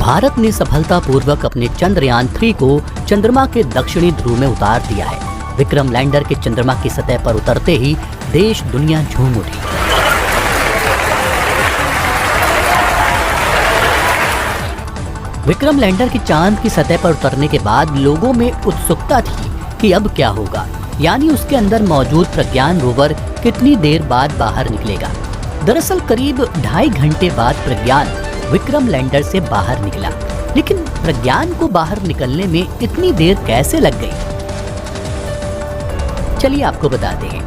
भारत ने सफलतापूर्वक अपने चंद्रयान 3 को चंद्रमा के दक्षिणी ध्रुव में उतार दिया है। विक्रम लैंडर के चंद्रमा की सतह पर उतरते ही देश दुनिया झूम उठी। विक्रम लैंडर की चांद की सतह पर उतरने के बाद लोगों में उत्सुकता थी कि अब क्या होगा, यानी उसके अंदर मौजूद प्रज्ञान रोवर कितनी देर बाद बाहर निकलेगा। दरअसल करीब 2.5 घंटे बाद प्रज्ञान विक्रम लैंडर से बाहर निकला, लेकिन प्रज्ञान को बाहर निकलने में इतनी देर कैसे लग गई, चलिए आपको बताते हैं।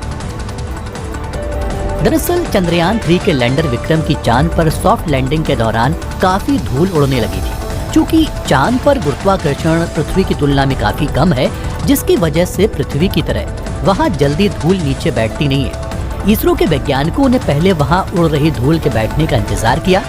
दरअसल चंद्रयान 3 के लैंडर विक्रम की चांद पर सॉफ्ट लैंडिंग के दौरान काफी धूल उड़ने लगी थी। चूंकि चांद पर गुरुत्वाकर्षण पृथ्वी की तुलना में काफी कम है, जिसकी वजह से पृथ्वी की तरह वहां जल्दी धूल नीचे बैठती नहीं है। इसरो के वैज्ञानिकों ने पहले वहां उड़ रही धूल के बैठने का इंतजार किया।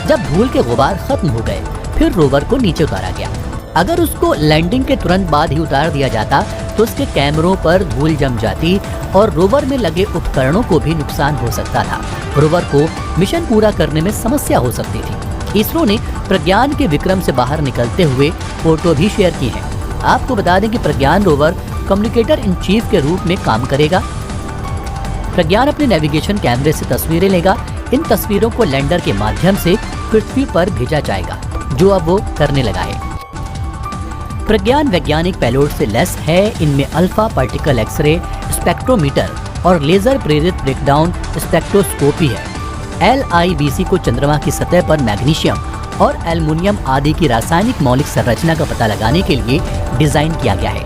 जब धूल के गुबार खत्म हो गए, फिर रोवर को नीचे उतारा गया। अगर उसको लैंडिंग के तुरंत बाद ही उतार दिया जाता तो उसके कैमरों पर धूल जम जाती और रोवर में लगे उपकरणों को भी नुकसान हो सकता था। रोवर को मिशन पूरा करने में समस्या हो सकती थी। इसरो ने प्रज्ञान के विक्रम से बाहर निकलते हुए फोटो भी शेयर की है। आपको बता दें कि प्रज्ञान रोवर कम्युनिकेटर इन चीफ के रूप में काम करेगा। प्रज्ञान अपने नेविगेशन कैमरे से तस्वीरें लेगा। इन तस्वीरों को लैंडर के माध्यम से पृथ्वी पर भेजा जाएगा, जो अब वो करने लगा है। प्रज्ञान वैज्ञानिक पेलोड से लैस है। इनमें अल्फा पार्टिकल एक्सरे स्पेक्ट्रोमीटर और लेजर प्रेरित ब्रेकडाउन स्पेक्ट्रोस्कोपी है। LIBC को चंद्रमा की सतह पर मैग्नीशियम और एल्युमिनियम आदि की रासायनिक मौलिक संरचना का पता लगाने के लिए डिजाइन किया गया है।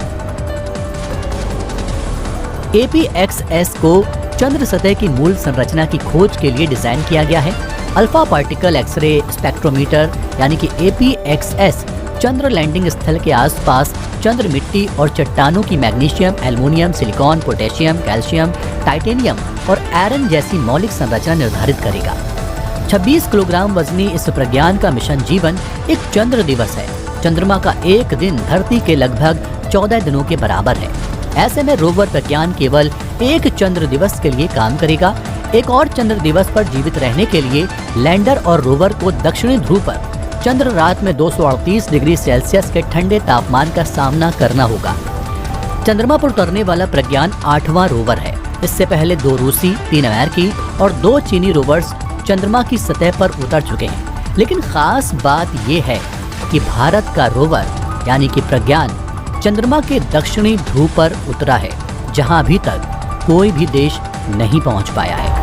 APXS को चंद्र सतह की मूल संरचना की खोज के लिए डिजाइन किया गया है। अल्फा पार्टिकल एक्सरे स्पेक्ट्रोमीटर यानी कि APXS चंद्र लैंडिंग स्थल के आसपास चंद्र मिट्टी और चट्टानों की magnesium, aluminium, silicon, potassium, calcium, titanium और आयरन जैसी मौलिक संरचना निर्धारित करेगा। 26 किलोग्राम वजनी इस प्रज्ञान का मिशन जीवन एक चंद्र दिवस है। चंद्रमा का एक दिन धरती के लगभग 14 दिनों के बराबर है। ऐसे में रोवर प्रज्ञान केवल एक चंद्र दिवस के लिए काम करेगा। एक और चंद्र दिवस पर जीवित रहने के लिए लैंडर और रोवर को दक्षिणी ध्रुव पर चंद्र रात में 238 डिग्री सेल्सियस के ठंडे तापमान का सामना करना होगा। चंद्रमा पर उतरने वाला प्रज्ञान 8वां रोवर है। इससे पहले 2 रूसी, 3 अमेरिकी और 2 चीनी रोवर्स चंद्रमा की सतह पर उतर चुके हैं। लेकिन खास बात यह है कि भारत का रोवर यानी कि प्रज्ञान चंद्रमा के दक्षिणी ध्रुव पर उतरा है, जहां अभी तक कोई भी देश नहीं पहुंच पाया है।